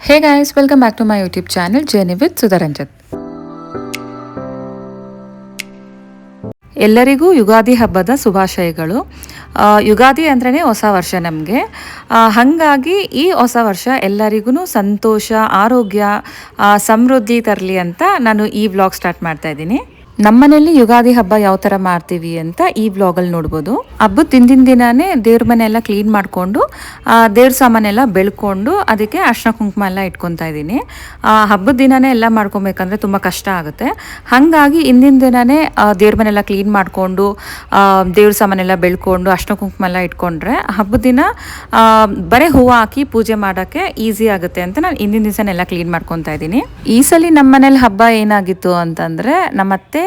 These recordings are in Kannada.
Hey guys, welcome back to my YouTube channel Journey with Sudharanjit. ಎಲ್ಲರಿಗೂ ಯುಗಾದಿ ಹಬ್ಬದ ಶುಭಾಶಯಗಳು. ಯುಗಾದಿ ಅಂದ್ರೇ ಹೊಸ ವರ್ಷ ನಮಗೆ. ಹಾಗಾಗಿ ಈ ಹೊಸ ವರ್ಷ ಎಲ್ಲರಿಗೂ ಸಂತೋಷ, ಆರೋಗ್ಯ, ಸಮೃದ್ಧಿ ತರಲಿ ಅಂತ ನಾನು ಈ ವ್ಲಾಗ್ ಸ್ಟಾರ್ಟ್ ಮಾಡ್ತಾ ಇದ್ದೀನಿ. ನಮ್ಮನೇಲಿ ಯುಗಾದಿ ಹಬ್ಬ ಯಾವ ಥರ ಮಾಡ್ತೀವಿ ಅಂತ ಈ ವ್ಲಾಗಲ್ಲಿ ನೋಡ್ಬೋದು. ಹಬ್ಬದ ಹಿಂದಿನ ದಿನಾನೇ ದೇವ್ರ ಮನೆ ಎಲ್ಲ ಕ್ಲೀನ್ ಮಾಡಿಕೊಂಡು ದೇವ್ರ ಸಾಮಾನೆಲ್ಲ ಬೆಳ್ಕೊಂಡು ಅದಕ್ಕೆ ಅರ್ಶಿನ ಕುಂಕುಮ ಎಲ್ಲ ಇಟ್ಕೊತಾ ಇದ್ದೀನಿ. ಹಬ್ಬದ ದಿನವೇ ಎಲ್ಲ ಮಾಡ್ಕೊಬೇಕಂದ್ರೆ ತುಂಬ ಕಷ್ಟ ಆಗುತ್ತೆ. ಹಾಗಾಗಿ ಹಿಂದಿನ ದಿನವೇ ದೇವ್ರ ಮನೆಲ್ಲ ಕ್ಲೀನ್ ಮಾಡಿಕೊಂಡು ದೇವ್ರ ಸಾಮಾನೆಲ್ಲ ಬೆಳ್ಕೊಂಡು ಅರ್ಶಿನ ಕುಂಕುಮ ಎಲ್ಲ ಇಟ್ಕೊಂಡ್ರೆ ಹಬ್ಬದ ದಿನ ಬರೀ ಹೂವು ಹಾಕಿ ಪೂಜೆ ಮಾಡೋಕ್ಕೆ ಈಸಿ ಆಗುತ್ತೆ ಅಂತ ನಾನು ಹಿಂದಿನ ದಿವಸನೆಲ್ಲ ಕ್ಲೀನ್ ಮಾಡ್ಕೊತಾ ಇದ್ದೀನಿ. ಈ ಸಲ ನಮ್ಮ ಮನೇಲಿ ಹಬ್ಬ ಏನಾಗಿತ್ತು ಅಂತಂದರೆ ನಮ್ಮತ್ತೆ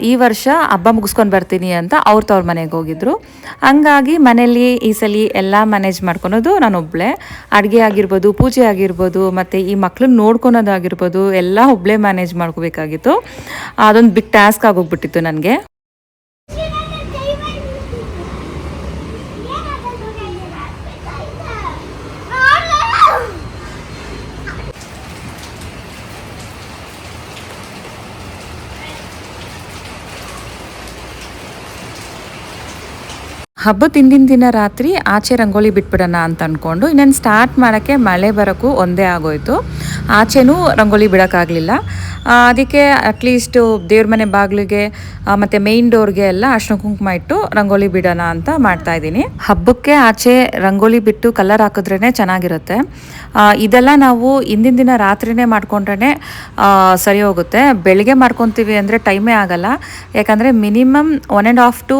ಈ ವರ್ಷ ಹಬ್ಬ ಮುಗಿಸ್ಕೊಂಡು ಬರ್ತೀನಿ ಅಂತ ಅವ್ರ ಮನೆಗೆ ಹೋಗಿದ್ರು. ಹಂಗಾಗಿ ಮನೇಲಿ ಈ ಸಲ ಎಲ್ಲ ಮ್ಯಾನೇಜ್ ಮಾಡ್ಕೊಳೋದು ನಾನು ಒಬ್ಬಳೇ. ಅಡುಗೆ ಆಗಿರ್ಬೋದು, ಪೂಜೆ ಆಗಿರ್ಬೋದು, ಮತ್ತು ಈ ಮಕ್ಳನ್ನ ನೋಡ್ಕೊಳೋದಾಗಿರ್ಬೋದು ಎಲ್ಲ ಒಬ್ಬಳೇ ಮ್ಯಾನೇಜ್ ಮಾಡ್ಕೋಬೇಕಾಗಿತ್ತು. ಅದೊಂದು ಬಿಗ್ ಟಾಸ್ಕ್ ಆಗೋಗ್ಬಿಟ್ಟಿತ್ತು ನನಗೆ. ಹಬ್ಬದ ಹಿಂದಿನ ದಿನ ರಾತ್ರಿ ಆಚೆ ರಂಗೋಲಿ ಬಿಟ್ಬಿಡೋಣ ಅಂತ ಅಂದ್ಕೊಂಡು ಇನ್ನೇನು ಸ್ಟಾರ್ಟ್ ಮಾಡೋಕ್ಕೆ ಮಳೆ ಬರೋಕ್ಕೂ ಒಂದೇ ಆಗೋಯ್ತು. ಆಚೆನೂ ರಂಗೋಲಿ ಬಿಡೋಕ್ಕಾಗಲಿಲ್ಲ. ಅದಕ್ಕೆ ಅಟ್ಲೀಸ್ಟು ದೇವ್ರ ಮನೆ ಬಾಗಿಲಿಗೆ ಮತ್ತು ಮೇಯ್ನ್ ಡೋರ್ಗೆ ಎಲ್ಲ ಅರ್ಶಿನ ಕುಂಕುಮ ಇಟ್ಟು ರಂಗೋಲಿ ಬಿಡೋಣ ಅಂತ ಮಾಡ್ತಾಯಿದ್ದೀನಿ. ಹಬ್ಬಕ್ಕೆ ಆಚೆ ರಂಗೋಲಿ ಬಿಟ್ಟು ಕಲರ್ ಹಾಕಿದ್ರೇ ಚೆನ್ನಾಗಿರುತ್ತೆ. ಇದೆಲ್ಲ ನಾವು ಹಿಂದಿನ ದಿನ ರಾತ್ರಿನೇ ಮಾಡ್ಕೊಂಡ್ರೆ ಸರಿ ಹೋಗುತ್ತೆ. ಬೆಳಗ್ಗೆ ಮಾಡ್ಕೊತೀವಿ ಅಂದರೆ ಟೈಮೇ ಆಗಲ್ಲ. ಯಾಕಂದರೆ ಮಿನಿಮಮ್ 1.5 to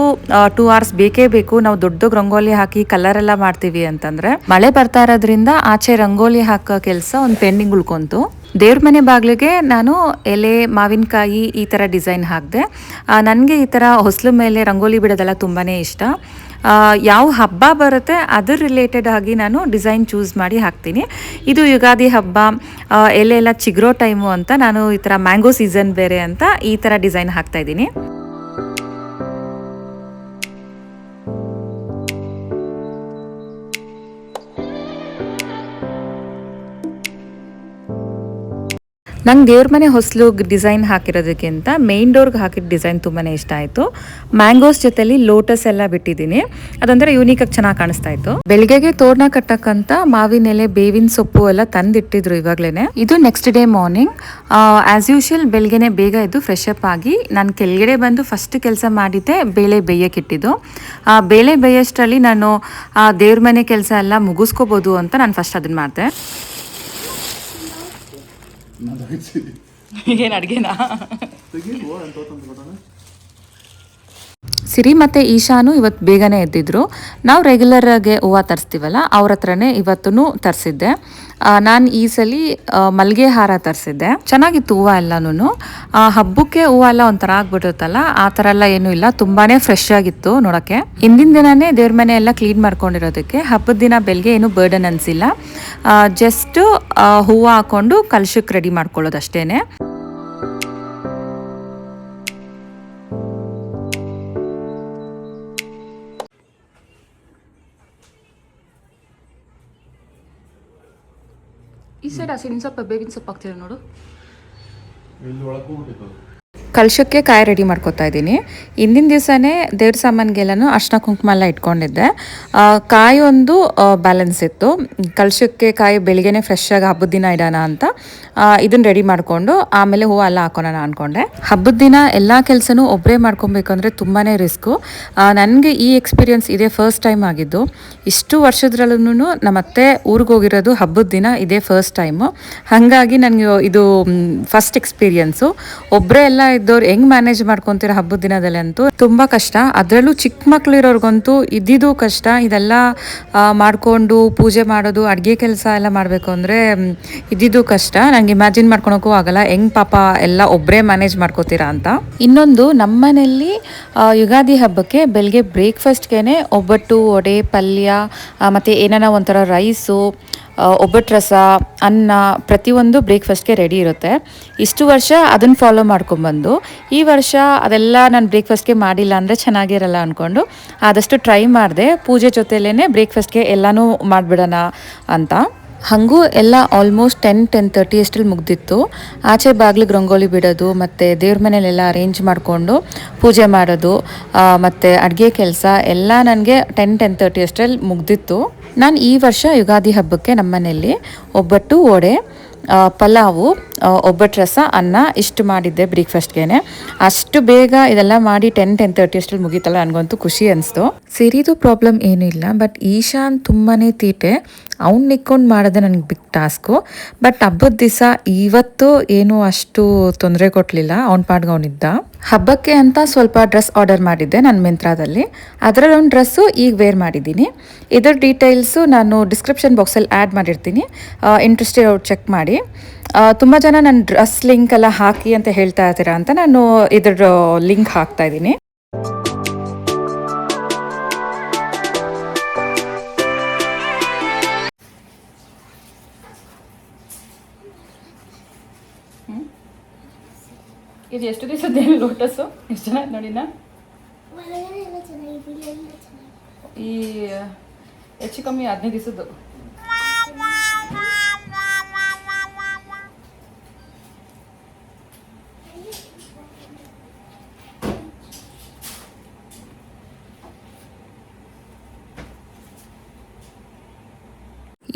2 hours ಬೇಕೇ ಬೇಕು ನಾವು ದೊಡ್ಡ ರಂಗೋಲಿ ಹಾಕಿ ಕಲರ್ ಎಲ್ಲ ಮಾಡ್ತೀವಿ ಅಂತಂದರೆ. ಮಳೆ ಬರ್ತಾ ಇರೋದ್ರಿಂದ ಆಚೆ ರಂಗೋಲಿ ಹಾಕೋ ಕೆಲಸ ಒಂದು ಪೆಂಡಿಂಗ್ ಉಳ್ಕೊಂತು. ದೇವ್ರ ಮನೆ ಬಾಗಿಲಿಗೆ ನಾನು ಎಲೆ, ಮಾವಿನಕಾಯಿ ಈ ಥರ ಡಿಸೈನ್ ಹಾಕಿದೆ. ನನಗೆ ಈ ಥರ ಹೊಸಲು ಮೇಲೆ ರಂಗೋಲಿ ಬಿಡೋದೆಲ್ಲ ತುಂಬಾ ಇಷ್ಟ. ಯಾವ ಹಬ್ಬ ಬರುತ್ತೆ ಅದ್ರ ರಿಲೇಟೆಡ್ ಆಗಿ ನಾನು ಡಿಸೈನ್ ಚೂಸ್ ಮಾಡಿ ಹಾಕ್ತೀನಿ. ಇದು ಯುಗಾದಿ ಹಬ್ಬ, ಎಲೆ ಎಲ್ಲ ಚಿಗುರೋ ಟೈಮು ಅಂತ ನಾನು ಈ ಥರ ಮ್ಯಾಂಗೋ ಸೀಸನ್ ಬೇರೆ ಅಂತ ಈ ಥರ ಡಿಸೈನ್ ಹಾಕ್ತಾಯಿದ್ದೀನಿ. ನಂಗೆ ದೇವ್ರ ಮನೆ ಹೊಸಲು ಡಿಸೈನ್ ಹಾಕಿರೋದಕ್ಕಿಂತ ಮೇಯ್ನ್ ಡೋರ್ಗೆ ಹಾಕಿದ ಡಿಸೈನ್ ತುಂಬಾ ಇಷ್ಟ ಆಯಿತು. ಮ್ಯಾಂಗೋಸ್ ಜೊತೆಲಿ ಲೋಟಸ್ ಎಲ್ಲ ಬಿಟ್ಟಿದ್ದೀನಿ. ಅದಂದರೆ ಯೂನಿಕಾಗಿ ಚೆನ್ನಾಗಿ ಕಾಣಿಸ್ತಾ ಇತ್ತು. ಬೆಳಗ್ಗೆಗೆ ತೋರಣ ಕಟ್ಟಕ್ಕಂತ ಮಾವಿನ ಎಲೆ, ಬೇವಿನ ಸೊಪ್ಪು ಎಲ್ಲ ತಂದಿಟ್ಟಿದ್ರು ಇವಾಗಲೇ. ಇದು next day morning. As usual ಬೆಳಗ್ಗೆನೆ ಬೇಗ ಎದ್ದು ಫ್ರೆಶ್ ಅಪ್ ಆಗಿ ನಾನು ಕೆಳಗಡೆ ಬಂದು ಫಸ್ಟ್ ಕೆಲಸ ಮಾಡಿದ್ದೆ ಬೇಳೆ ಬೇಯಕ್ಕಿಟ್ಟಿದ್ದು. ಬೇಳೆ ಬೇಯೋಷ್ಟರಲ್ಲಿ ನಾನು ದೇವ್ರ ಮನೆ ಕೆಲಸ ಎಲ್ಲ ಮುಗಿಸ್ಕೋಬೋದು ಅಂತ ನಾನು ಫಸ್ಟ್ ಅದನ್ನು ಮಾಡಿದೆ. ಏನು ಅಡುಗೆನಾ? ಸಿರಿ ಮತ್ತು ಈಶಾನು ಇವತ್ತು ಬೇಗನೆ ಎದ್ದಿದ್ರು. ನಾವು ರೆಗ್ಯುಲರಾಗೆ ಹೂವು ತರಿಸ್ತೀವಲ್ಲ ಅವ್ರ ಹತ್ರನೇ ಇವತ್ತೂ ತರಿಸಿದ್ದೆ. ನಾನು ಈ ಸಲ ಮಲ್ಲಿಗೆ ಹಾರ ತರಿಸಿದ್ದೆ. ಚೆನ್ನಾಗಿತ್ತು ಹೂವು ಎಲ್ಲನೂ. ಹಬ್ಬಕ್ಕೆ ಹೂವು ಎಲ್ಲ ಒಂಥರ ಆಗ್ಬಿಡುತ್ತಲ್ಲ, ಆ ಥರ ಎಲ್ಲ ಏನೂ ಇಲ್ಲ. ತುಂಬಾ ಫ್ರೆಶ್ ಆಗಿತ್ತು ನೋಡೋಕ್ಕೆ. ಹಿಂದಿನ ದಿನವೇ ದೇವ್ರ ಮನೆ ಎಲ್ಲ ಕ್ಲೀನ್ ಮಾಡ್ಕೊಂಡಿರೋದಕ್ಕೆ ಹಬ್ಬದ ದಿನ ಬೆಳಗ್ಗೆ ಏನೂ ಬರ್ಡನ್ ಅನಿಸಿಲ್ಲ. ಜಸ್ಟು ಹೂವು ಹಾಕ್ಕೊಂಡು ಕಲಶಕ್ಕೆ ರೆಡಿ ಮಾಡ್ಕೊಳ್ಳೋದು ಅಷ್ಟೇ. ಈ ಸೈಡ್ ಹಸಿನ ಸೊಪ್ಪು, ಬೇವಿನ ಸೊಪ್ಪು ಹಾಕ್ತೀರ ನೋಡು. ಕಲಶಕ್ಕೆ ಕಾಯಿ ರೆಡಿ ಮಾಡ್ಕೊತಾ ಇದ್ದೀನಿ. ಹಿಂದಿನ ದಿವಸನೇ ದೇವ್ರ ಸಾಮಾನಿಗೆಲ್ಲನೂ ಅರ್ಶಿನ ಕುಂಕುಮ ಎಲ್ಲ ಇಟ್ಕೊಂಡಿದ್ದೆ. ಕಾಯಿ ಒಂದು ಬ್ಯಾಲೆನ್ಸ್ ಇತ್ತು. ಕಲಶಕ್ಕೆ ಕಾಯಿ ಬೆಳಿಗ್ಗೆನೆ ಫ್ರೆಶ್ ಆಗಿ ಹಬ್ಬದ ದಿನ ಇಡೋಣ ಅಂತ ಇದನ್ನು ರೆಡಿ ಮಾಡಿಕೊಂಡು ಆಮೇಲೆ ಹೂವು ಎಲ್ಲ ಹಾಕೋಣ ಅಂದ್ಕೊಂಡೆ. ಹಬ್ಬದ ದಿನ ಎಲ್ಲ ಕೆಲಸನೂ ಒಬ್ಬರೇ ಮಾಡ್ಕೊಬೇಕಂದ್ರೆ ತುಂಬಾ ರಿಸ್ಕು. ನನಗೆ ಈ ಎಕ್ಸ್ಪೀರಿಯನ್ಸ್ ಇದೇ ಫಸ್ಟ್ ಟೈಮ್ ಆಗಿದ್ದು. ಇಷ್ಟು ವರ್ಷದ್ರಲ್ಲೂ ನಮ್ಮತ್ತೆ ಊರಿಗೆ ಹೋಗಿರೋದು ಹಬ್ಬದ ದಿನ ಇದೇ ಫಸ್ಟ್ ಟೈಮು. ಹಾಗಾಗಿ ನನಗೆ ಇದು ಫಸ್ಟ್ ಎಕ್ಸ್ಪೀರಿಯನ್ಸು. ಒಬ್ಬರೇ ಎಲ್ಲ ಇದ್ದವ್ರು ಹೆಂಗ್ ಮ್ಯಾನೇಜ್ ಮಾಡ್ಕೊತೀರ ಹಬ್ಬದ ದಿನದಲ್ಲಿ ಅಂತೂ ತುಂಬ ಕಷ್ಟ. ಅದರಲ್ಲೂ ಚಿಕ್ಕ ಮಕ್ಳು ಇರೋರ್ಗಂತೂ ಇದ್ದಿದ್ದು ಕಷ್ಟ. ಇದೆಲ್ಲ ಮಾಡಿಕೊಂಡು ಪೂಜೆ ಮಾಡೋದು, ಅಡುಗೆ ಕೆಲಸ ಎಲ್ಲ ಮಾಡಬೇಕು ಅಂದರೆ ಇದ್ದಿದ್ದು ಕಷ್ಟ. ನಂಗೆ ಇಮ್ಯಾಜಿನ್ ಮಾಡ್ಕೊಳಕ್ಕೂ ಆಗಲ್ಲ ಹೆಂಗ್ ಪಾಪ ಎಲ್ಲ ಒಬ್ಬರೇ ಮ್ಯಾನೇಜ್ ಮಾಡ್ಕೋತೀರಾ ಅಂತ. ಇನ್ನೊಂದು ನಮ್ಮನೇಲಿ ಯುಗಾದಿ ಹಬ್ಬಕ್ಕೆ ಬೆಳಗ್ಗೆ ಬ್ರೇಕ್ಫಾಸ್ಟ್ಗೆ ಒಬ್ಬಟ್ಟು, ವಡೆ, ಪಲ್ಯ ಮತ್ತು ಏನಾನ ಒಂಥರ ರೈಸು, ಒಬ್ಬಟ್ಟು ರಸ, ಅನ್ನ ಪ್ರತಿಯೊಂದು ಬ್ರೇಕ್ಫಾಸ್ಟ್ಗೆ ರೆಡಿ ಇರುತ್ತೆ. ಇಷ್ಟು ವರ್ಷ ಅದನ್ನು ಫಾಲೋ ಮಾಡ್ಕೊಂಬಂದು ಈ ವರ್ಷ ಅದೆಲ್ಲ ನಾನು ಬ್ರೇಕ್ಫಾಸ್ಟ್ಗೆ ಮಾಡಿಲ್ಲ ಅಂದರೆ ಚೆನ್ನಾಗಿರಲ್ಲ ಅಂದ್ಕೊಂಡು ಆದಷ್ಟು ಟ್ರೈ ಮಾಡಿದೆ. ಪೂಜೆ ಜೊತೆಲೇ ಬ್ರೇಕ್ಫಾಸ್ಟ್ಗೆ ಎಲ್ಲನೂ ಮಾಡಿಬಿಡೋಣ ಅಂತ. ಹಾಗೂ ಎಲ್ಲ ಆಲ್ಮೋಸ್ಟ್ 10-10:30 ಅಷ್ಟರಲ್ಲಿ ಮುಗ್ದಿತ್ತು. ಆಚೆ ಬಾಗಿಲಿಗೆ ರಂಗೋಲಿ ಬಿಡೋದು ಮತ್ತು ದೇವ್ರ ಮನೇಲೆಲ್ಲ ಅರೇಂಜ್ ಮಾಡಿಕೊಂಡು ಪೂಜೆ ಮಾಡೋದು ಮತ್ತು ಅಡುಗೆ ಕೆಲಸ ಎಲ್ಲ ನನಗೆ 10-10:30 ಅಷ್ಟರಲ್ಲಿ ಮುಗ್ದಿತ್ತು. ನಾನು ಈ ವರ್ಷ ಯುಗಾದಿ ಹಬ್ಬಕ್ಕೆ ನಮ್ಮ ಮನೆಯಲ್ಲಿ ಒಬ್ಬಟ್ಟು, ವಡೆ, ಪಲಾವು, ಒಬ್ಬಟ್ಟು ರಸ, ಅನ್ನ ಇಷ್ಟು ಮಾಡಿದ್ದೆ ಬ್ರೇಕ್ಫಾಸ್ಟ್ಗೆ. ಅಷ್ಟು ಬೇಗ ಇದೆಲ್ಲ ಮಾಡಿ 10-10:30 ಅಷ್ಟರಲ್ಲಿ ಮುಗೀತಲ್ಲ, ನನಗಂತೂ ಖುಷಿ ಅನಿಸ್ತು. ಸಿರಿದು ಪ್ರಾಬ್ಲಮ್ ಏನೂ ಇಲ್ಲ, ಬಟ್ ಈಶಾನ್ ತುಂಬಾ ತೀಟೆ. ಅವ್ನು ನಿಕ್ಕೊಂಡು ಮಾಡೋದೇ ನನಗೆ ಬಿಗ್ ಟಾಸ್ಕು. ಬಟ್ ಹಬ್ಬದ ದಿವಸ ಇವತ್ತು ಏನೂ ಅಷ್ಟು ತೊಂದರೆ ಕೊಡಲಿಲ್ಲ, ಅವ್ನ ಪಾಡ್ಗೆ ಅವನಿದ್ದ. ಹಬ್ಬಕ್ಕೆ ಅಂತ ಸ್ವಲ್ಪ ಡ್ರೆಸ್ ಆರ್ಡರ್ ಮಾಡಿದ್ದೆ ನಾನು ಮಿಂತ್ರಾದಲ್ಲಿ. ಅದರಲ್ಲಿ ಒಂದು ಡ್ರೆಸ್ಸು ಈಗ ವೇರ್ ಮಾಡಿದ್ದೀನಿ. ಇದರ ಡೀಟೇಲ್ಸು ನಾನು ಡಿಸ್ಕ್ರಿಪ್ಷನ್ ಬಾಕ್ಸಲ್ಲಿ ಆ್ಯಡ್ ಮಾಡಿರ್ತೀನಿ, ಇಂಟ್ರೆಸ್ಟೆಡ್ ಅವ್ರು ಚೆಕ್ ಮಾಡಿ. ತುಂಬ ಜನ ನನ್ನ ಡ್ರೆಸ್ ಲಿಂಕ್ ಎಲ್ಲ ಹಾಕಿ ಅಂತ ಹೇಳ್ತಾ ಇರ್ತೀರಾ ಅಂತ ನಾನು ಇದ್ರ ಲಿಂಕ್ ಹಾಕ್ತಾ ಇದ್ದೀನಿ. ಇದು ಎಷ್ಟು ದಿವಸದ ಲೋಟಸ್ಸು, ಎಷ್ಟು ಚೆನ್ನಾಗಿ ನೋಡಿನ. ಈ ಹೆಚ್ಚು ಕಮ್ಮಿ 15 ದಿವಸದ್ದು.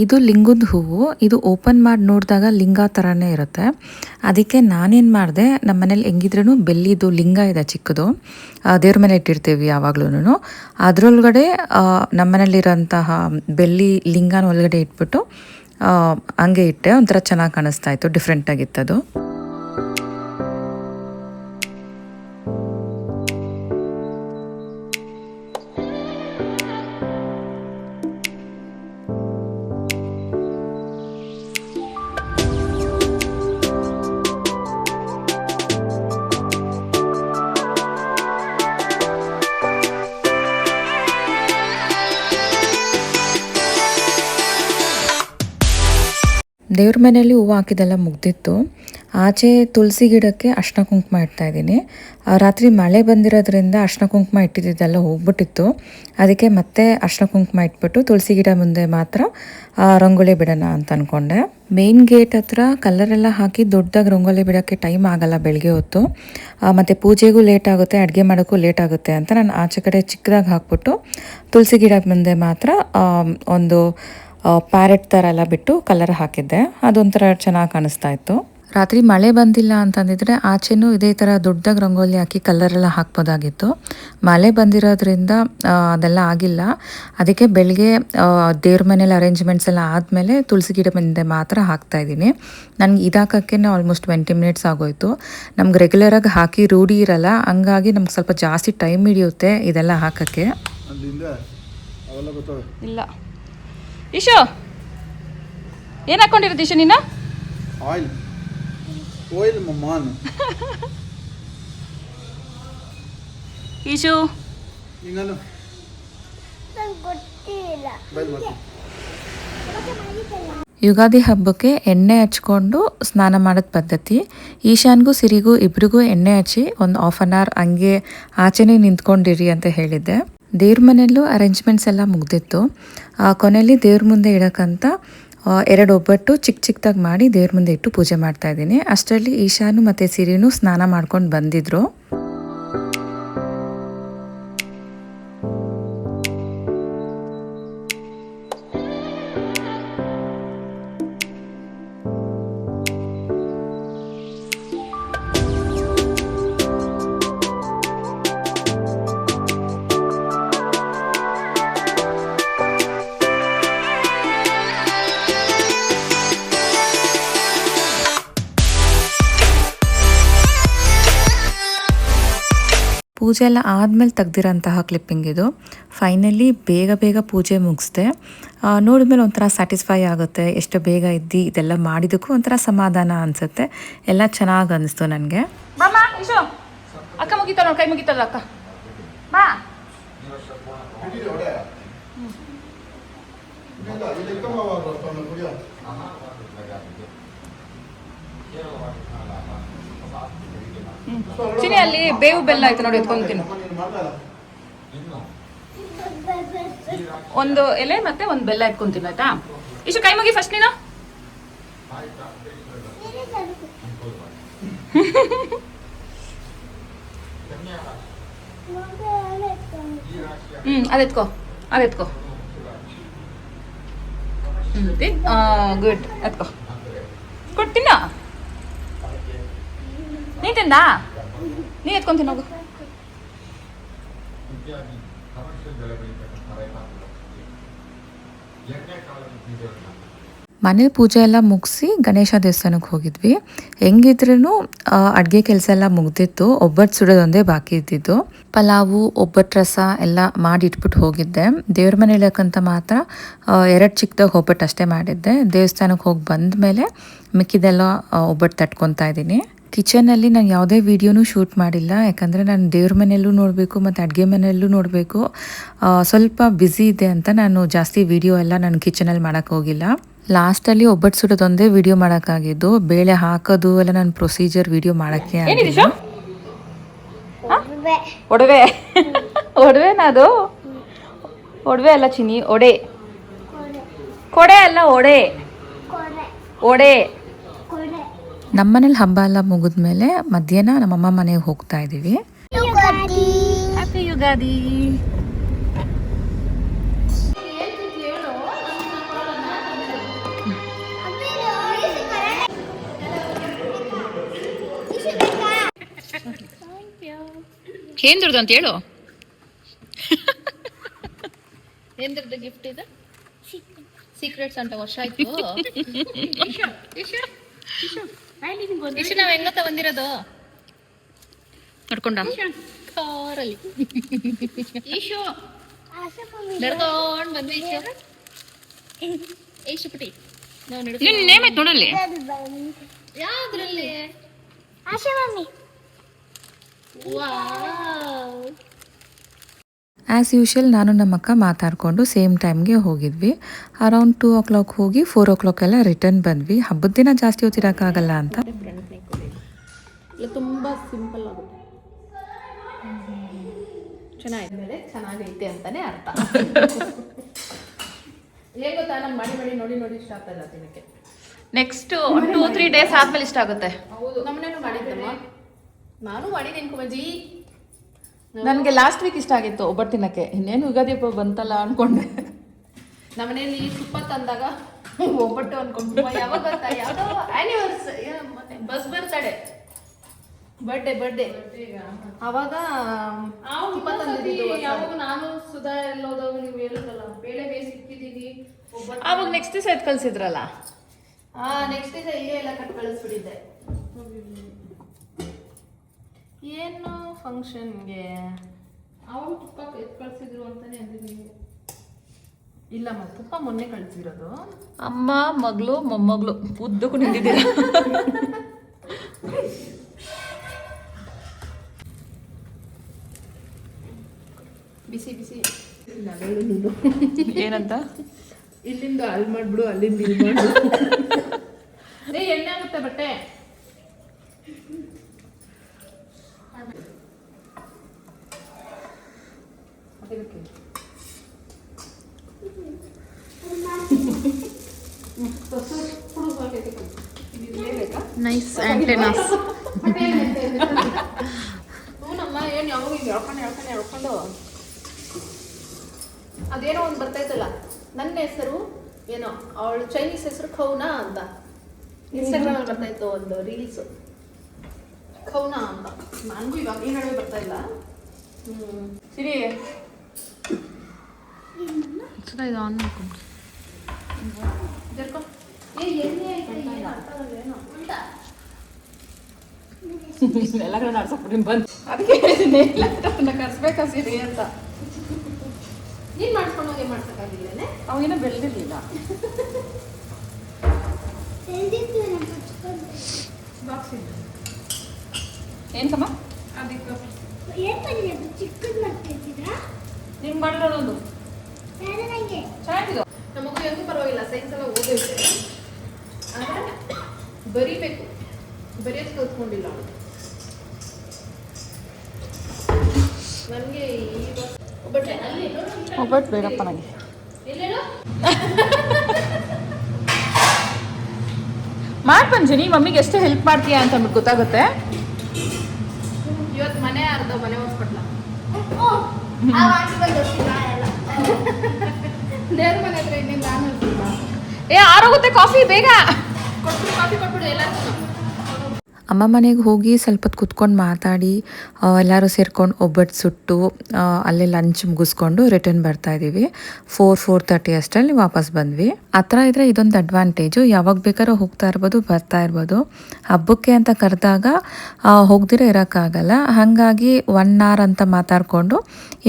ಇದು ಲಿಂಗದ ಹೂವು. ಇದು ಓಪನ್ ಮಾಡಿ ನೋಡಿದಾಗ ಲಿಂಗ ಥರನೇ ಇರುತ್ತೆ. ಅದಕ್ಕೆ ನಾನೇನು ಮಾಡಿದೆ, ನಮ್ಮ ಮನೇಲಿ ಹೆಂಗಿದ್ರೂ ಬೆಲ್ಲಿದು ಲಿಂಗ ಇದೆ ಚಿಕ್ಕದು, ದೇವ್ರ ಮೇಲೆ ಇಟ್ಟಿರ್ತೀವಿ ಯಾವಾಗ್ಲೂ. ಅದರೊಳಗಡೆ ನಮ್ಮ ಮನೇಲಿರೋಂತಹ ಬೆಲ್ಲಿ ಲಿಂಗನ ಒಳಗಡೆ ಇಟ್ಬಿಟ್ಟು ಹಂಗೆ ಇಟ್ಟೆ. ಒಂಥರ ಚೆನ್ನಾಗಿ ಕಾಣಿಸ್ತಾ ಇತ್ತು, ಡಿಫ್ರೆಂಟಾಗಿತ್ತದು. ದೇವ್ರ ಮನೆಯಲ್ಲಿ ಹೂವು ಹಾಕಿದೆಲ್ಲ ಮುಗ್ದಿತ್ತು. ಆಚೆ ತುಳಸಿ ಗಿಡಕ್ಕೆ ಅರ್ಶಿನ ಕುಂಕುಮ ಇಡ್ತಾಯಿದ್ದೀನಿ. ರಾತ್ರಿ ಮಳೆ ಬಂದಿರೋದ್ರಿಂದ ಅರ್ಶಿನ ಕುಂಕುಮ ಇಟ್ಟಿದ್ದೆಲ್ಲ ಹೋಗ್ಬಿಟ್ಟಿತ್ತು. ಅದಕ್ಕೆ ಮತ್ತೆ ಅರ್ಶಿನ ಕುಂಕುಮ ಇಟ್ಬಿಟ್ಟು ತುಳಸಿ ಗಿಡ ಮುಂದೆ ಮಾತ್ರ ರಂಗೋಲಿ ಬಿಡೋಣ ಅಂತ ಅಂದ್ಕೊಂಡೆ. ಮೇನ್ ಗೇಟ್ ಹತ್ರ ಕಲರೆಲ್ಲ ಹಾಕಿ ದೊಡ್ಡದಾಗಿ ರಂಗೋಲಿ ಬಿಡೋಕ್ಕೆ ಟೈಮ್ ಆಗಲ್ಲ ಬೆಳಗ್ಗೆ ಹೊತ್ತು, ಮತ್ತು ಪೂಜೆಗೂ ಲೇಟ್ ಆಗುತ್ತೆ, ಅಡುಗೆ ಮಾಡೋಕ್ಕೂ ಲೇಟ್ ಆಗುತ್ತೆ ಅಂತ ನಾನು ಆಚೆ ಕಡೆ ಚಿಕ್ಕದಾಗಿ ಹಾಕ್ಬಿಟ್ಟು ತುಳಸಿ ಗಿಡ ಮುಂದೆ ಮಾತ್ರ ಒಂದು ಪ್ಯಾರೆಟ್ ಥರ ಎಲ್ಲ ಬಿಟ್ಟು ಕಲರ್ ಹಾಕಿದ್ದೆ. ಅದೊಂಥರ ಚೆನ್ನಾಗಿ ಕಾಣಿಸ್ತಾ ಇತ್ತು. ರಾತ್ರಿ ಮಳೆ ಬಂದಿಲ್ಲ ಅಂತಂದಿದ್ರೆ ಆಚೆನೂ ಇದೇ ಥರ ದೊಡ್ಡದಾಗಿ ರಂಗೋಲಿ ಹಾಕಿ ಕಲರೆಲ್ಲ ಹಾಕ್ಬೋದಾಗಿತ್ತು. ಮಳೆ ಬಂದಿರೋದ್ರಿಂದ ಅದೆಲ್ಲ ಆಗಿಲ್ಲ. ಅದಕ್ಕೆ ಬೆಳಗ್ಗೆ ದೇವ್ರ ಮನೇಲಿ ಅರೇಂಜ್ಮೆಂಟ್ಸ್ ಎಲ್ಲ ಆದಮೇಲೆ ತುಳಸಿ ಗಿಡ ಮುಂದೆ ಮಾತ್ರ ಹಾಕ್ತಾಯಿದ್ದೀನಿ. ನನಗೆ ಇದಾಕಕ್ಕೆ ಆಲ್ಮೋಸ್ಟ್ 20 ಮಿನಿಟ್ಸ್ ಆಗೋಯಿತು. ನಮ್ಗೆ ರೆಗ್ಯುಲರಾಗಿ ಹಾಕಿ ರೂಢಿ ಇರಲ್ಲ, ಹಂಗಾಗಿ ನಮ್ಗೆ ಸ್ವಲ್ಪ ಜಾಸ್ತಿ ಟೈಮ್ ಹಿಡಿಯುತ್ತೆ ಇದೆಲ್ಲ ಹಾಕೋಕ್ಕೆ. ಇಲ್ಲ ಈಶೋ, ಏನು ಹಾಕ್ಕೊಂಡಿರೋದು ಈಶೋ ನೀನು? ಆಯಿಲ್ ಮಮ್ಮಾನ್. ಈಶು ಯುಗಾದಿ ಹಬ್ಬಕ್ಕೆ ಎಣ್ಣೆ ಹಚ್ಕೊಂಡು ಸ್ನಾನ ಮಾಡೋದು ಪದ್ಧತಿ. ಈಶಾನ್ಗೂ ಸಿರಿಗೂ ಇಬ್ರಿಗೂ ಎಣ್ಣೆ ಹಚ್ಚಿ ಒಂದು 1/2 hour ಹಂಗೆ ಆಚೆನೇ ನಿಂತ್ಕೊಂಡಿರಿ ಅಂತ ಹೇಳಿದ್ದೆ. ದೇವ್ರ ಮನೆಯಲ್ಲೂ ಅರೇಂಜ್ಮೆಂಟ್ಸ್ ಎಲ್ಲ ಮುಗ್ದಿತ್ತು. ಕೊನೆಯಲ್ಲಿ ದೇವ್ರ ಮುಂದೆ ಇಡೋಕ್ಕಂತ 2 ಒಬ್ಬಟ್ಟು ಚಿಕ್ಕ ಚಿಕ್ಕದಾಗಿ ಮಾಡಿ ದೇವ್ರ ಮುಂದೆ ಇಟ್ಟು ಪೂಜೆ ಮಾಡ್ತಾಯಿದ್ದೀನಿ. ಅಷ್ಟರಲ್ಲಿ ಈಶಾನು ಮತ್ತು ಸಿರಿನೂ ಸ್ನಾನ ಮಾಡ್ಕೊಂಡು ಬಂದಿದ್ರು. ಪೂಜೆ ಎಲ್ಲ ಆದಮೇಲೆ ತೆಗ್ದಿರೋಂತಹ ಕ್ಲಿಪ್ಪಿಂಗ್ ಇದು. ಫೈನಲಿ ಬೇಗ ಬೇಗ ಪೂಜೆ ಮುಗಿಸ್ದೆ. ನೋಡಿದ್ಮೇಲೆ ಒಂಥರ ಸ್ಯಾಟಿಸ್ಫೈ ಆಗುತ್ತೆ, ಎಷ್ಟು ಬೇಗ ಇದ್ದು ಇದೆಲ್ಲ ಮಾಡಿದ್ದಕ್ಕೂ ಒಂಥರ ಸಮಾಧಾನ ಅನಿಸುತ್ತೆ. ಎಲ್ಲ ಚೆನ್ನಾಗಿ ಅನ್ನಿಸ್ತು ನನಗೆ. ಅಕ್ಕ ಮುಗಿತಾಳ ನೋಡಿ, ಕೈ ಮುಗಿತಲ್ಲ ಅಕ್ಕ. ಬಾ ಚಿನಿ, ಅಲ್ಲಿ ಬೇವು ಬೆಲ್ಲ ಆಯ್ತು ನೋಡಿ, ಎತ್ಕೊಂತೀನಿ. ಒಂದು ಎಲೆ ಮತ್ತೆ ಒಂದು ಬೆಲ್ಲ ಎತ್ಕೊಂತೀನಿ ಆಯ್ತಾ. ಇಷ್ಟು ಕೈ ಮುಗಿ ಫಸ್ಟ್ ನೀನು. ಅದೆತ್ಕೋ ಅದೆತ್ಕೋ. ಗುಡ್, ಎತ್ಕೋ ಕೊಡ್ತೀನ. ನೀ ತಿಂದ, ನೀ ಎತ್ಕೊಂತೀನಿ ಹೋಗು. ಮನೆ ಪೂಜೆ ಎಲ್ಲ ಮುಗಿಸಿ ಗಣೇಶ ದೇವಸ್ಥಾನಕ್ಕೆ ಹೋಗಿದ್ವಿ. ಹೆಂಗಿದ್ರೂ ಅಡುಗೆ ಕೆಲಸ ಎಲ್ಲ ಮುಗ್ದಿತ್ತು, ಒಬ್ಬಟ್ಟು ಸುಡೋದೊಂದೇ ಬಾಕಿ ಇದ್ದಿದ್ದು. ಪಲಾವು, ಒಬ್ಬಟ್ಟು ರಸ ಎಲ್ಲ ಮಾಡಿ ಇಟ್ಬಿಟ್ಟು ಹೋಗಿದ್ದೆ. ದೇವ್ರ ಮನೆ ಇಳಕ್ಕಂತ ಮಾತ್ರ 2 ಚಿಕ್ಕದಾಗ ಒಬ್ಬಟ್ಟು ಅಷ್ಟೇ ಮಾಡಿದ್ದೆ. ದೇವಸ್ಥಾನಕ್ಕೆ ಹೋಗಿ ಬಂದ ಮೇಲೆ ಮಿಕ್ಕಿದೆಲ್ಲ ಒಬ್ಬಟ್ಟು ತಟ್ಕೊತಾ ಇದ್ದೀನಿ. ಕಿಚನಲ್ಲಿ ನಾನು ಯಾವುದೇ ವೀಡಿಯೋನೂ ಶೂಟ್ ಮಾಡಿಲ್ಲ, ಯಾಕಂದರೆ ನಾನು ದೇವ್ರ ಮನೆಯಲ್ಲೂ ನೋಡಬೇಕು ಮತ್ತು ಅಡುಗೆ ಮನೆಯಲ್ಲೂ ನೋಡಬೇಕು. ಸ್ವಲ್ಪ ಬ್ಯುಸಿ ಇದೆ ಅಂತ ನಾನು ಜಾಸ್ತಿ ವೀಡಿಯೋ ಎಲ್ಲ ನಾನು ಕಿಚನಲ್ಲಿ ಮಾಡೋಕ್ಕೆ ಹೋಗಿಲ್ಲ. ಲಾಸ್ಟಲ್ಲಿ ಒಬ್ಬಟ್ಟು ಸುಡೋದೊಂದೇ ವೀಡಿಯೋ ಮಾಡೋಕ್ಕಾಗಿದ್ದು, ಬೇಳೆ ಹಾಕೋದು ಎಲ್ಲ ನಾನು ಪ್ರೊಸೀಜರ್ ವೀಡಿಯೋ ಮಾಡೋಕ್ಕೆ ಆಗಿಲ್ಲ. ಒಡವೆ ಒಡವೆನಾ ಅದು? ಒಡವೆ ಅಲ್ಲ ಚಿನ್ನಿ, ಒಡೆ. ಕೊಡೆ ಅಲ್ಲ, ಒಡೆ ಒಡೆ. ನಮ್ಮನೇಲಿ ಹಬ್ಬ ಎಲ್ಲ ಮುಗಿದ್ಮೇಲೆ ಮಧ್ಯಾಹ್ನ ನಮ್ಮಮ್ಮ ಮನೆಗೆ ಹೋಗ್ತಾ ಇದ್ದೀವಿ. ಹ್ಯಾಪಿ ಯುಗಾದಿ. ಏನ್ದ್ರದ್ದು ಅಂತ ಹೇಳು. ಏನ್ದ್ರದ್ದು ಗಿಫ್ಟ್ ಇದೆ? ಸೀಕ್ರೆಟ್ಸ್ ಅಂತ ವರ್ಷ ಆಯ್ತು. ಇಷ್ಟು ನಾವ್ ಹೆಂಗತ್ತ ಬಂದಿರೋದು ನೋಡ್ಕೊಂಡ ಕಾರಲ್ಲಿ ಈಶು ನಡ್ಕೊಂಡ್ ಬಂದ್ವಿ. ಈಶು ಪುಟಿ ನಾವು ನೇಮ್ ಆಯ್ತು ನೋಡಲ್ಲಿ. ಯಾವ್ದ್ರಲ್ಲಿ? ಆ್ಯಸ್ ಯೂಶುವಲ್ ನಾನು ನಮ್ಮ ಅಕ್ಕ ಮಾತಾಡಿಕೊಂಡು ಸೇಮ್ ಟೈಮ್ಗೆ ಹೋಗಿದ್ವಿ. ಅರೌಂಡ್ 2 o'clock ಹೋಗಿ 4 o'clock ಎಲ್ಲ ರಿಟರ್ನ್ ಬಂದ್ವಿ. ಹಬ್ಬದ ದಿನ ಜಾಸ್ತಿ ಹೊತ್ತಿರೋಕ್ಕಾಗಲ್ಲ ಅಂತ. ತುಂಬ ಸಿಂಪಲ್ ಆಗುತ್ತೆ. ಚೆನ್ನಾಗಿದೆ, ಚೆನ್ನಾಗೈತೆ ಅಂತಾನೆ ಅರ್ಥ. ಹೇಗೆ ಗೊತ್ತಾ, ನಮ್ಗೆ ಮಾಡಿ ಮಾಡಿ ನೋಡಿ ನೋಡಿ ಇಷ್ಟ ಆಗ್ತಾ ಇಲ್ಲ ತಿನ್ನಕ್ಕೆ. ನೆಕ್ಸ್ಟ್ 2-3 days ಆದ್ಮೇಲೆ ಇಷ್ಟ ಆಗುತ್ತೆ. ಹೌದು, ನಮ್ಮನೇನು ಮಾಡಿದ್ದಮ್ಮ, ನಾನು ಮಾಡಿದ್ದೀನಿ ಕುಮಜಿ. ನನಗೆ ಲಾಸ್ಟ್ ವೀಕ್ ಇಷ್ಟ ಆಗಿತ್ತು ಒಬ್ಬಟ್ಟು ತಿನ್ನಕ್ಕೆ. ಇನ್ನೇನು ಯುಗಾದಿ ಹಬ್ಬ ಬಂತಲ್ಲ ಅನ್ಕೊಂಡೆ. ನಮ್ಮನೇಲಿ ತುಪ್ಪ ತಂದಾಗ ಒಬ್ಬಟ್ಟು ಅನ್ಕೊಂಡು ಯಾವಾಗ ಗೊತ್ತಾ, ಯಾವುದೋ ಆ್ಯನಿವರ್ಸರಿ ಬಸ್ ಬರ್ತಡೆ ಬರ್ಡೇ ಅವಾಗ ತುಪ್ಪ ತಂದಿದ್ದು. ಯಾವಾಗ ನಾನು ಸುಧಾ ಎಲ್ಲೋದಾಗ ನೀವು ಹೇಳಿದ್ರಲ್ಲ, ಬೇಳೆ ಬೇಯಿಸಿಕ್ಕಿದ್ದೀವಿ. ಅವಾಗ ನೆಕ್ಸ್ಟ್ ದಿವಸ ಎದ್ದು ಕಳಿಸಿದ್ರಲ್ಲ. ನೆಕ್ಸ್ಟ್ ದಿವಸ ಇಲ್ಲೇ ಎಲ್ಲ ಕಟ್ ಕಳಿಸ್ಬಿಟ್ಟಿದ್ದೆ. ಏನು ಫಂಕ್ಷನ್ಗೆ ಅವರು ತುಪ್ಪ ಎತ್ತು ಕಳಿಸಿದ್ರು ಅಂತಾನೆ ಅಂದಿದ್ದೀನಿ. ಇಲ್ಲಮ್ಮ, ತುಪ್ಪ ಮೊನ್ನೆ ಕಳಿಸಿರೋದು. ಅಮ್ಮ, ಮಗಳು, ಮೊಮ್ಮಗಳು ಉದ್ದಕ್ಕೂ ನಿಂತಿದ್ದೀರ. ಬಿಸಿ ಬಿಸಿ ಏನಂತ? ಇಲ್ಲಿಂದ ಅಲ್ಲಿ ಮಾಡ್ಬಿಡು, ಅಲ್ಲಿಂದ ಇಲ್ಲಿ ಮಾಡು. ಎಣ್ಣೆ ಆಗುತ್ತೆ ಬಟ್ಟೆ. Nice antennas. ಹೂನಮ್ಮ, ಏನು ಯಾವಾಗ ಹಿಂಗೆ ಎಳ್ಕೊಂಡು ಅದೇನೋ ಒಂದು ಬರ್ತೈತಲ್ಲ. ನನ್ನ ಹೆಸರು ಏನೋ, ಅವಳು ಚೈನೀಸ್ ಹೆಸರು ಖೌನಾ ಅಂತ ಇನ್ಸ್ಟಾಗ್ರಾಮಲ್ಲಿ ಬರ್ತಾಯಿತ್ತು ಒಂದು ರೀಲ್ಸು, ಖೌನಾ ಅಂತ. ನನಗೂ ಇವಾಗ ಈ ನಡುವೆ ಬರ್ತಾ ಇಲ್ಲ. ಸಿರಿ ಇದು ಆನ್ ಮಾಡ್ಕೊಂಡು ಜರ್ಕೊ. ಎಣ್ಣೆ ಎಲ್ಲ ಕಡೆ ನಡ್ಸಕ್ಬಿಟ್ಟು ಬಂದು ಅದಕ್ಕೆ ಕರ್ಸ್ಬೇಕಾ ಸಿರಿ ಅಂತ. ನೀನು ಮಾಡಿಸ್ಕೊಂಡು ಹೋಗಿ ಮಾಡ್ಸೋಕ್ಕಾಗಿಲ್ಲೇನೆ? ಅವಾಗೇನೋ ಬೆಳೆದಿರಲಿಲ್ಲ. ಬಾಕ್ಸ್ ಇದೆ ಏನು ಸಮ? ಅದಕ್ಕೆ ನಿಮ್ಗೆ ಮಾಡಿರೋದೊಂದು ಚೆನ್ನಾಗಿದ್ದು. ನಮ್ಮ ಮಗು ಹೆಂಗೂ ಪರವಾಗಿಲ್ಲ, ಸೈನ್ಸ್ ಎಲ್ಲ ಓದೈತೆ, ಅಂದರೆ ಬರೀಬೇಕು, ಬರೆಯೋದು ಕಲ್ತ್ಕೊಂಡಿಲ್ಲ ಅವಳು. ನನಗೆ ಒಬ್ಬಟ್ಟು ಬೇಡಪ್ಪ ನನಗೆ. ಎಲ್ಲೇನೋ ಪಂಜನಿ ಮಮ್ಮಿಗೆ ಎಷ್ಟು ಹೆಲ್ಪ್ ಮಾಡ್ತೀಯಾ ಅಂತ ನಮ್ಗೆ ಗೊತ್ತಾಗುತ್ತೆ. ಇವತ್ತು ಮನೆ ಅರ್ಧ ಮನೆ ಹೊಸ್ಕೊಟ್ಲ ದೇವ್ರ ಮನೆ ಹತ್ರ ಇನ್ನೇನು ನಾನು ಆರೋಗುತ್ತೆ ಕಾಫಿ ಬೇಗ. ಕೊಟ್ಬಿಡು ಕಾಫಿ ಕೊಟ್ಬಿಡು ಎಲ್ಲರಿಗೂ. ಅಮ್ಮ ಮನೆಗೆ ಹೋಗಿ ಸ್ವಲ್ಪ ಹೊತ್ತು ಕುತ್ಕೊಂಡು ಮಾತಾಡಿ ಎಲ್ಲರೂ ಸೇರ್ಕೊಂಡು ಒಬ್ಬಟ್ಟು ಸುಟ್ಟು ಅಲ್ಲೇ ಲಂಚ್ ಮುಗಿಸ್ಕೊಂಡು ರಿಟರ್ನ್ ಬರ್ತಾ ಇದ್ದೀವಿ. 4:30 ಅಷ್ಟರಲ್ಲಿ ವಾಪಸ್ ಬಂದ್ವಿ. ಆ ಥರ ಇದ್ದರೆ ಇದೊಂದು ಅಡ್ವಾಂಟೇಜು, ಯಾವಾಗ ಬೇಕಾದ್ರೂ ಹೋಗ್ತಾ ಇರ್ಬೋದು ಬರ್ತಾ ಇರ್ಬೋದು. ಹಬ್ಬಕ್ಕೆ ಅಂತ ಕರೆದಾಗ ಹೋಗ್ದಿರ ಇರೋಕ್ಕಾಗಲ್ಲ. ಹಾಗಾಗಿ 1 hour ಅಂತ ಮಾತಾಡಿಕೊಂಡು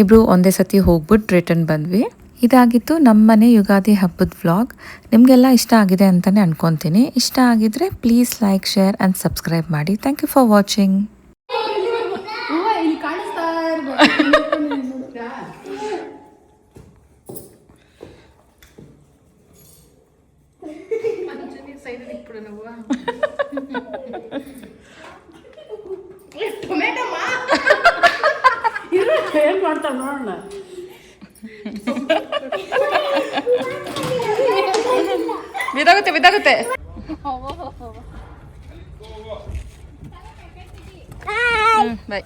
ಇಬ್ಬರು ಒಂದೇ ಸತಿ ಹೋಗ್ಬಿಟ್ಟು ರಿಟರ್ನ್ ಬಂದ್ವಿ. ಇದಾಗಿತ್ತು ನಮ್ಮನೆ ಯುಗಾದಿ ಹಬ್ಬದ ವ್ಲಾಗ್. ನಿಮಗೆಲ್ಲ ಇಷ್ಟ ಆಗಿದೆ ಅಂತಲೇ ಅನ್ಕೊತೀನಿ. ಇಷ್ಟ ಆಗಿದ್ರೆ please like, share and subscribe ಮಾಡಿ. Thank you for watching. ಇಲ್ಲಿ ಕಾಣಿಸ್ತಾ ಇರ್ಬೋದು. ಏನ್ ಮಾಡ್ತಾವ ನೋಡೋಣ. ಬಿದ್ದಾಗುತ್ತೆ. ಬಾಯ್.